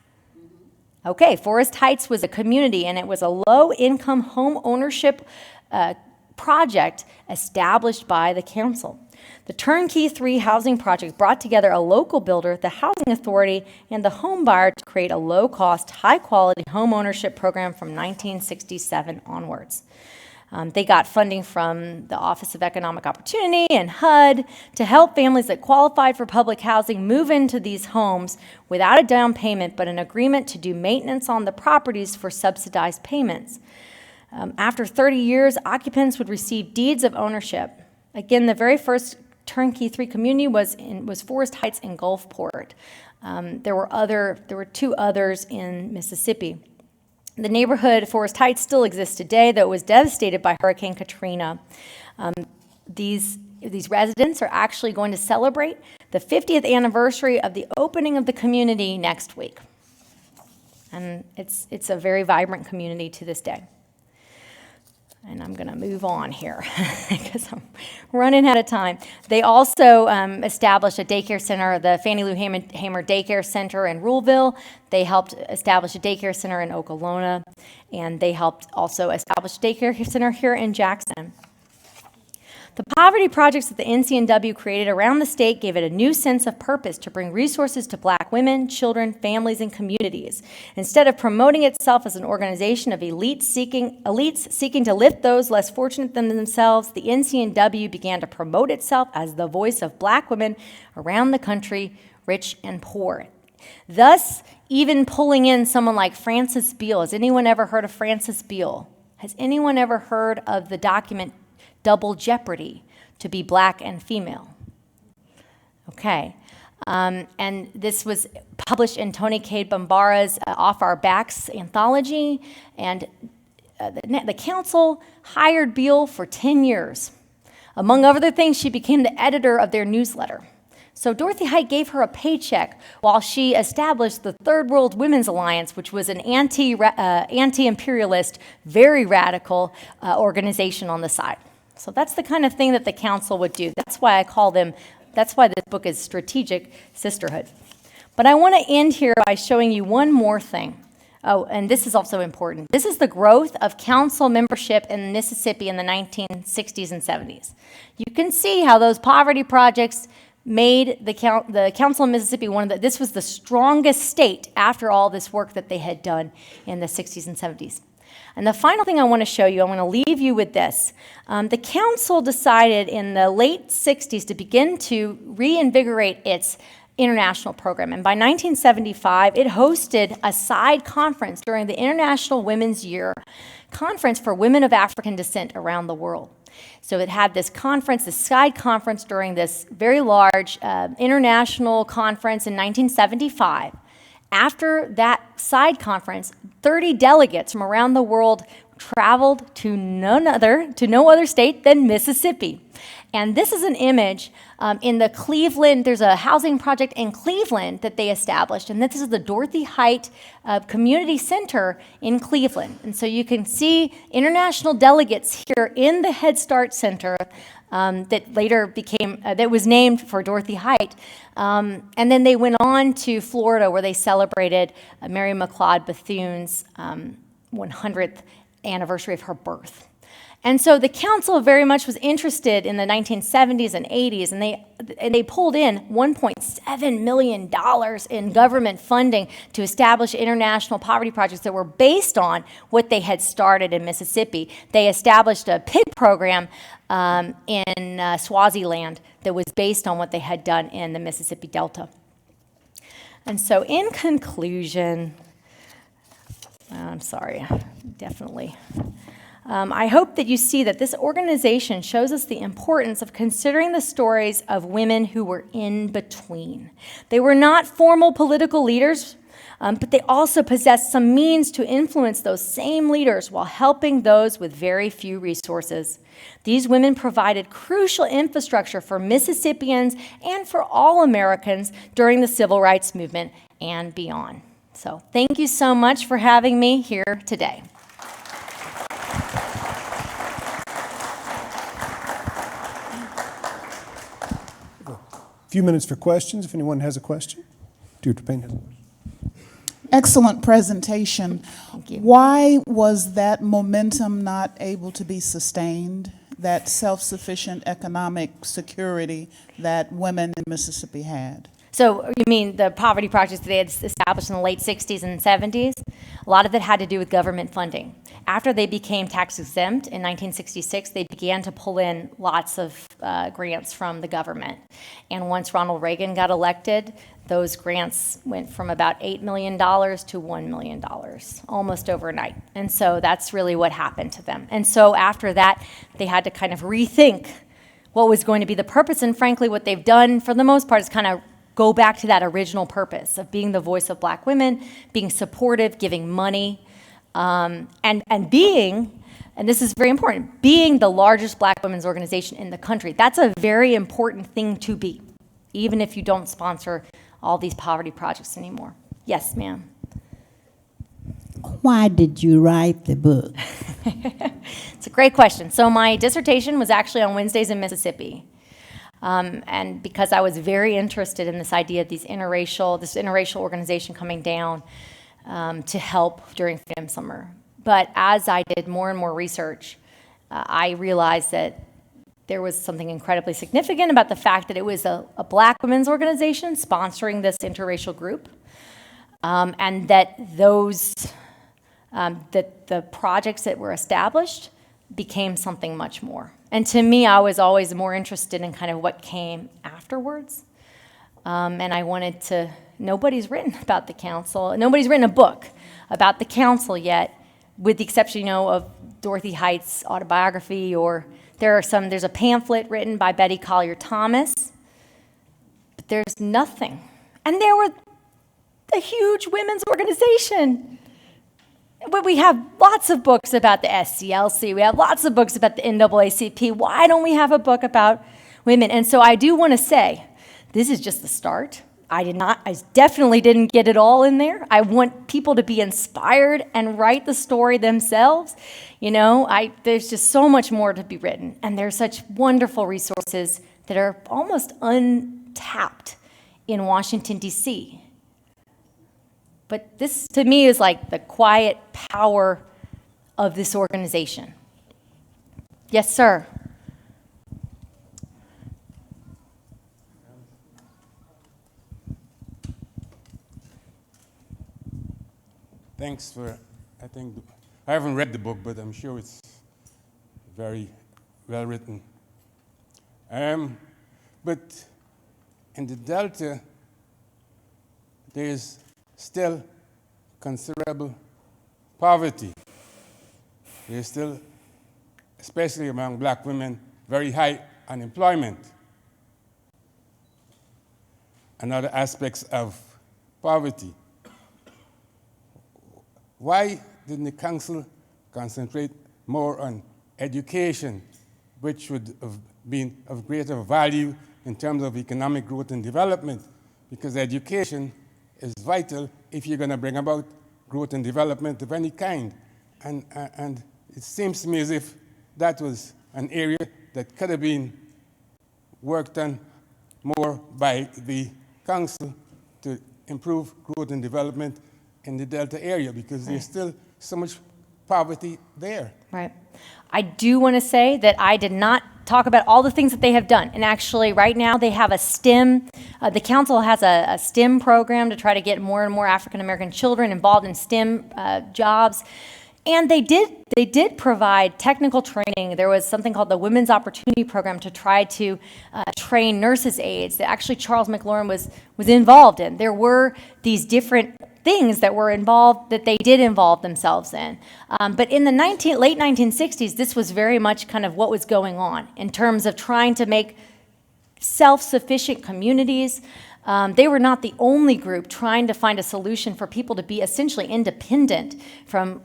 Okay, Forest Heights was a community, and it was a low-income home ownership project established by the council. The Turnkey 3 housing project brought together a local builder, the housing authority, and the home buyer to create a low-cost, high-quality home ownership program from 1967 onwards. They got funding from the Office of Economic Opportunity and HUD to help families that qualified for public housing move into these homes without a down payment, but an agreement to do maintenance on the properties for subsidized payments. After 30 years, occupants would receive deeds of ownership. Again, the very first Turnkey 3 community was Forest Heights in Gulfport. There were 2 others in Mississippi. The neighborhood, Forest Heights, still exists today, though it was devastated by Hurricane Katrina. These residents are actually going to celebrate the 50th anniversary of the opening of the community next week. And it's a very vibrant community to this day. And I'm going to move on here because I'm running out of time. They also established a daycare center, the Fannie Lou Hamer Daycare Center in Ruleville. They helped establish a daycare center in Okolona, and they helped also establish a daycare center here in Jackson. The poverty projects that the NCNW created around the state gave it a new sense of purpose to bring resources to Black women, children, families, and communities. Instead of promoting itself as an organization of elites seeking to lift those less fortunate than themselves, the NCNW began to promote itself as the voice of Black women around the country, rich and poor. thus even pulling in someone like Frances Beale. Has anyone ever heard of Frances Beale? Has anyone ever heard of the document Double Jeopardy, to be black and female? Okay. And this was published in Tony Cade Bambara's Off Our Backs anthology, and the council hired Beale for 10 years. Among other things, she became the editor of their newsletter. So Dorothy Height gave her a paycheck while she established the Third World Women's Alliance, which was an anti-imperialist, very radical organization on the side. So that's the kind of thing that the council would do. That's why that's why this book is Strategic Sisterhood. But I want to end here by showing you one more thing. Oh, and this is also important. This is the growth of council membership in Mississippi in the 1960s and 70s. You can see how those poverty projects made the council in Mississippi this was the strongest state after all this work that they had done in the 60s and 70s. And the final thing I want to show you, I want to leave you with this. The council decided in the late 60s to begin to reinvigorate its international program. And by 1975, it hosted a side conference during the International Women's Year conference for women of African descent around the world. So it had this conference, this side conference during this very large international conference in 1975. After that side conference, 30 delegates from around the world traveled to no other state than Mississippi. And this is an image in the Cleveland, there's a housing project in Cleveland that they established, and this is the Dorothy Height Community Center in Cleveland. And so you can see international delegates here in the Head Start Center that later that was named for Dorothy Height. And then they went on to Florida where they celebrated Mary McLeod Bethune's 100th anniversary of her birth. And so the council very much was interested in the 1970s and 80s, and they pulled in $1.7 million in government funding to establish international poverty projects that were based on what they had started in Mississippi. They established a pig program in Swaziland that was based on what they had done in the Mississippi Delta. And so in conclusion, I'm sorry, definitely. I hope that you see that this organization shows us the importance of considering the stories of women who were in between. They were not formal political leaders, but they also possessed some means to influence those same leaders while helping those with very few resources. These women provided crucial infrastructure for Mississippians and for all Americans during the Civil Rights Movement and beyond. So thank you so much for having me here today. A few minutes for questions, if anyone has a question. Dr. Payne. Excellent presentation. Thank you. Why was that momentum not able to be sustained, that self-sufficient economic security that women in Mississippi had? So you mean the poverty projects that they had established in the late 60s and 70s? A lot of it had to do with government funding. After they became tax exempt in 1966, they began to pull in lots of grants from the government. And once Ronald Reagan got elected, those grants went from about $8 million to $1 million, almost overnight. And so that's really what happened to them. And so after that, they had to kind of rethink what was going to be the purpose. And frankly, what they've done for the most part is kind of go back to that original purpose of being the voice of black women, being supportive, giving money, and being, and this is very important, being the largest black women's organization in the country. That's a very important thing to be, even if you don't sponsor all these poverty projects anymore. Yes, ma'am. Why did you write the book? It's a great question. So my dissertation was actually on Wednesdays in Mississippi. And because I was very interested in this idea of this interracial organization coming down to help during Freedom Summer. But as I did more and more research, I realized that there was something incredibly significant about the fact that it was a black women's organization sponsoring this interracial group, and that that the projects that were established became something much more. And to me, I was always more interested in kind of what came afterwards. And I wanted to nobody's written about the council. Nobody's written a book about the council yet, with the exception, of Dorothy Height's autobiography, or there's a pamphlet written by Betty Collier Thomas, but there's nothing. And there were a huge women's organization. But we have lots of books about the SCLC. We have lots of books about the NAACP. Why don't we have a book about women? And so I do want to say, this is just the start. I definitely didn't get it all in there. I want people to be inspired and write the story themselves. There's just so much more to be written. And there's such wonderful resources that are almost untapped in Washington, D.C. But this, to me, is like the quiet power of this organization. Yes, sir. Thanks for, I haven't read the book, but I'm sure it's very well written. But in the Delta, there's still considerable poverty. There's still, especially among black women, very high unemployment and other aspects of poverty. Why didn't the council concentrate more on education, which would have been of greater value in terms of economic growth and development? Because education is vital if you're going to bring about growth and development of any kind. And it seems to me as if that was an area that could have been worked on more by the council to improve growth and development in the Delta area, because there's still so much poverty there. Right. I do want to say that I did not talk about all the things that they have done. And actually, right now, they have a STEM, the council has a STEM program to try to get more and more African-American children involved in STEM jobs. And they did provide technical training. There was something called the Women's Opportunity Program to try to train nurses' aides that actually Charles McLaurin was involved in. There were these different things that were involved, that they did involve themselves in. But in the late 1960s, this was very much kind of what was going on in terms of trying to make self-sufficient communities. They were not the only group trying to find a solution for people to be essentially independent from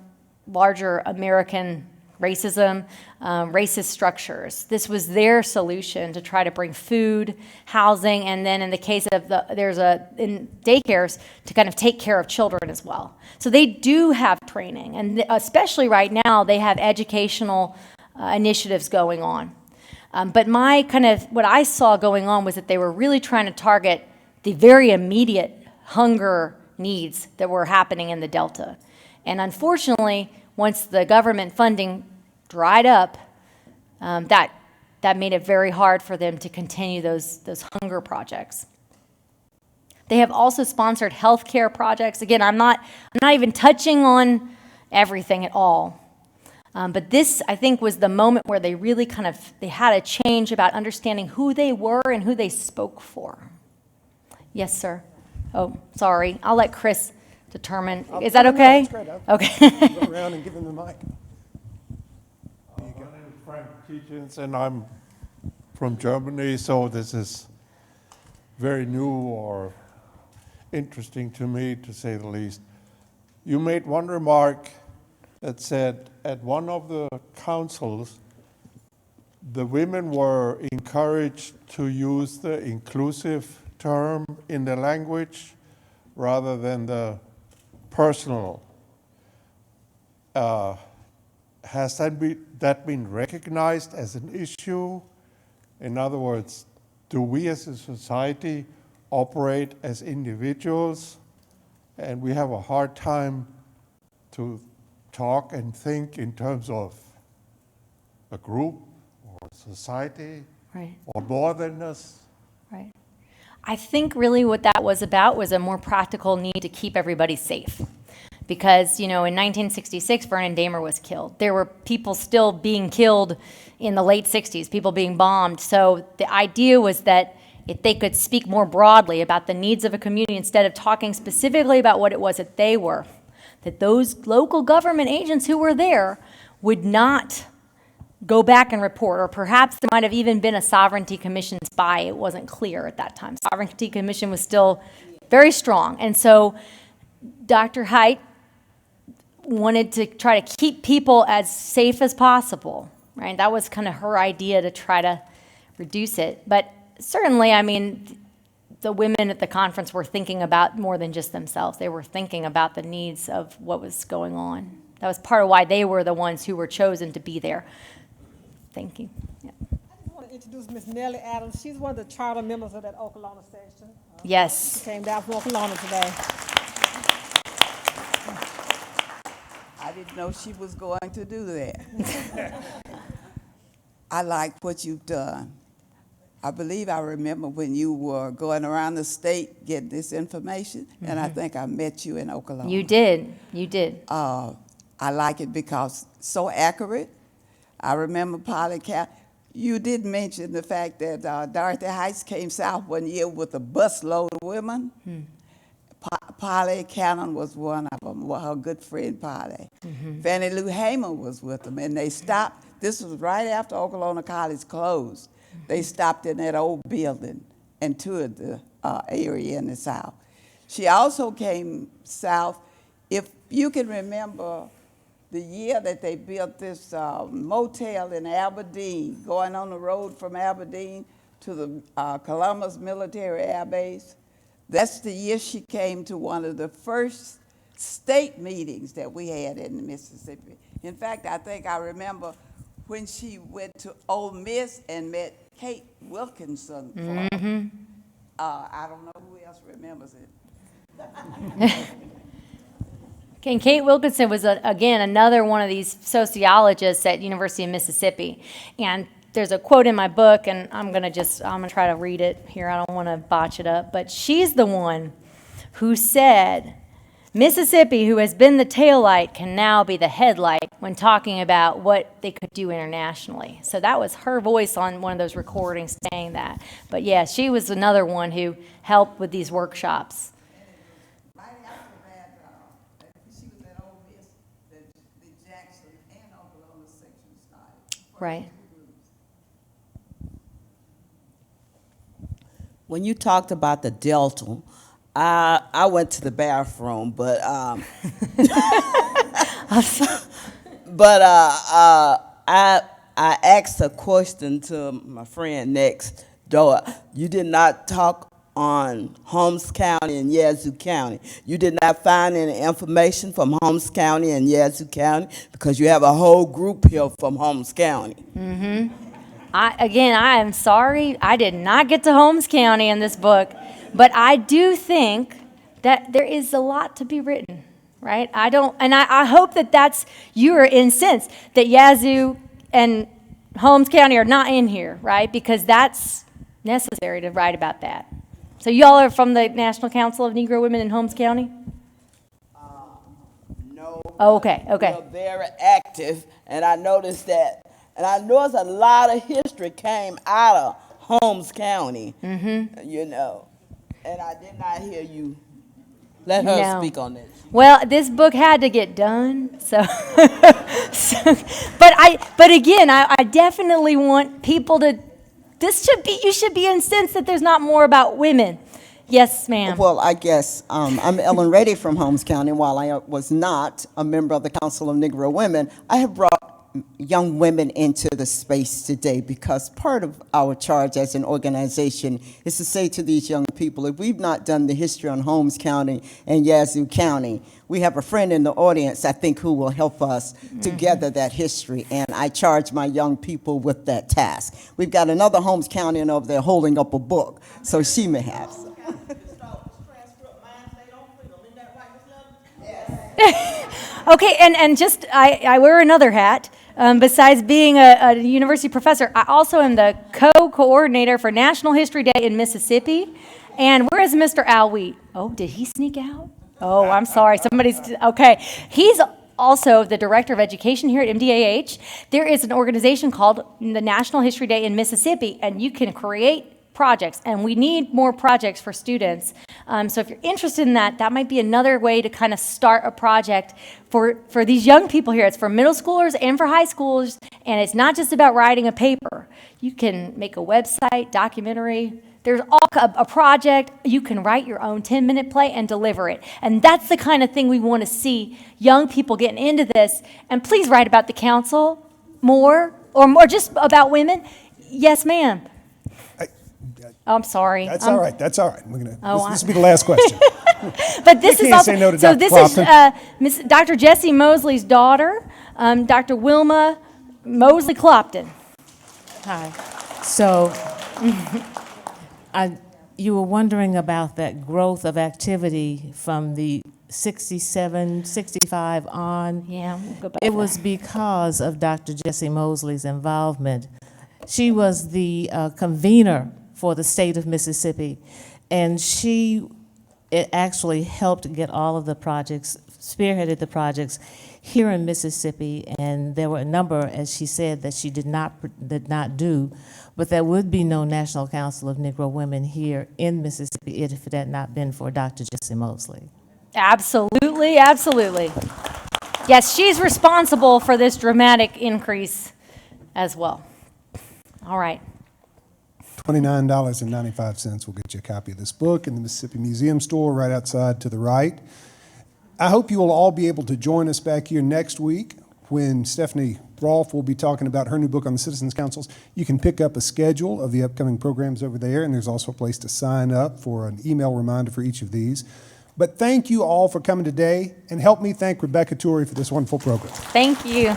larger American racism, racist structures. This was their solution to try to bring food, housing, and then in the case of in daycares, to kind of take care of children as well. So they do have training, and especially right now, they have educational initiatives going on. But what I saw going on was that they were really trying to target the very immediate hunger needs that were happening in the Delta. And unfortunately, once the government funding dried up, that made it very hard for them to continue those hunger projects. They have also sponsored healthcare projects. Again, I'm not even touching on everything at all. But this, I think, was the moment where they really they had a change about understanding who they were and who they spoke for. Yes, sir. Oh, sorry. I'll let Chris determine. Is that okay? That's great. Okay. Go around and give him the mic. My name is Frank Tietjens, and I'm from Germany, so this is very new or interesting to me, to say the least. You made one remark that said at one of the councils, the women were encouraged to use the inclusive term in the language rather than the personal. Has that been recognized as an issue? In other words, do we as a society operate as individuals, and we have a hard time to talk and think in terms of a group or society, Right. or more than us? Right. I think really what that was about was a more practical need to keep everybody safe. Because, in 1966, Vernon Dahmer was killed. There were people still being killed in the late 60s, people being bombed. So the idea was that if they could speak more broadly about the needs of a community instead of talking specifically about what it was that they were, that those local government agents who were there would not go back and report, or perhaps there might have even been a sovereignty commission spy. It wasn't clear at that time. Sovereignty commission was still very strong. And so Dr. Haidt wanted to try to keep people as safe as possible, right? That was kind of her idea to try to reduce it. But certainly, I mean, the women at the conference were thinking about more than just themselves. They were thinking about the needs of what was going on. That was part of why they were the ones who were chosen to be there. Thank you. Yeah. I just want to introduce Miss Nellie Adams. She's one of the charter members of that Okolona section. Yes. She came down from Okolona today. I didn't know she was going to do that. I like what you've done. I believe I remember when you were going around the state getting this information, and I think I met you in Okolona. You did. You did. I like it because it's so accurate. I remember Polly you did mention the fact that Dorothy Heights came south one year with a busload of women. Polly Cannon was one of them, her good friend Polly. Fannie Lou Hamer was with them, and they stopped. This was right after Okolona College closed. They stopped in that old building and toured the area in the south. She also came south, if you can remember, the year that they built this motel in Aberdeen, going on the road from Aberdeen to the Columbus Military Air Base. That's the year she came to one of the first state meetings that we had in Mississippi. In fact, I think I remember when she went to Ole Miss and met Kate Wilkinson. I don't know who else remembers it. Okay, and Kate Wilkinson was, again, another one of these sociologists at University of Mississippi. And there's a quote in my book, and I'm gonna try to read it here. I don't want to botch it up. But she's the one who said, Mississippi, who has been the taillight, can now be the headlight when talking about what they could do internationally. So that was her voice on one of those recordings saying that. But yeah, she was another one who helped with these workshops. Right. When you talked about the Delta, I went to the bathroom, but I asked a question to my friend next door. You did not talk on Holmes County and Yazoo County. You did not find any information from Holmes County and Yazoo County because you have a whole group here from Holmes County. I am sorry, I did not get to Holmes County in this book, but I do think that there is a lot to be written, right? I hope that you're incensed that Yazoo and Holmes County are not in here, right? Because that's necessary to write about that. So y'all are from the National Council of Negro Women in Holmes County? No. Oh, okay. We're very active, and I noticed that. And I noticed a lot of history came out of Holmes County, you know. And I did not hear you let her speak on that. Well, this book had to get done, so. But again, I definitely want people to. You should be incensed that there's not more about women. Yes, ma'am. Well, I guess I'm Ellen Reddy from Holmes County. While I was not a member of the Council of Negro Women, I have brought young women into the space today because part of our charge as an organization is to say to these young people, if we've not done the history on Holmes County and Yazoo County, we have a friend in the audience, I think, who will help us to gather that history, and I charge my young people with that task. We've got another Holmes County over there holding up a book, so she may have some. Okay, and just, I wear another hat. Besides being a university professor, I also am the co-coordinator for National History Day in Mississippi. And where is Mr. Al Wheat? Oh, did he sneak out? Oh, I'm sorry. Okay. He's also the director of education here at MDAH. There is an organization called the National History Day in Mississippi, and you can create projects, and we need more projects for students. So if you're interested in that, that might be another way to kind of start a project for these young people here. It's for middle schoolers and for high schoolers, and it's not just about writing a paper. You can make a website, documentary. There's a project. You can write your own 10-minute play and deliver it. And that's the kind of thing we want to see young people getting into this. And please write about the council more, or more just about women. Yes, ma'am. I'm sorry. That's all right. That's all right. This will be the last question. But this We is can't also, say no to so Dr. this Clopton. is Dr. Jessie Mosley's daughter, Dr. Wilma Mosley Clopton. Hi. So, you were wondering about that growth of activity from the 67, 65 on. Yeah, we'll go back. It was because of Dr. Jessie Mosley's involvement. She was the convener for the state of Mississippi, and it actually helped get all of the projects, spearheaded the projects here in Mississippi, and there were a number, as she said, that she did not do, but there would be no National Council of Negro Women here in Mississippi if it had not been for Dr. Jessie Mosley. Absolutely, absolutely. Yes, she's responsible for this dramatic increase as well. All right. $29.95 will get you a copy of this book in the Mississippi Museum store right outside to the right. I hope you will all be able to join us back here next week when Stephanie Rolfe will be talking about her new book on the Citizens Councils. You can pick up a schedule of the upcoming programs over there, and there's also a place to sign up for an email reminder for each of these. But thank you all for coming today, and help me thank Rebecca Tuuri for this wonderful program. Thank you.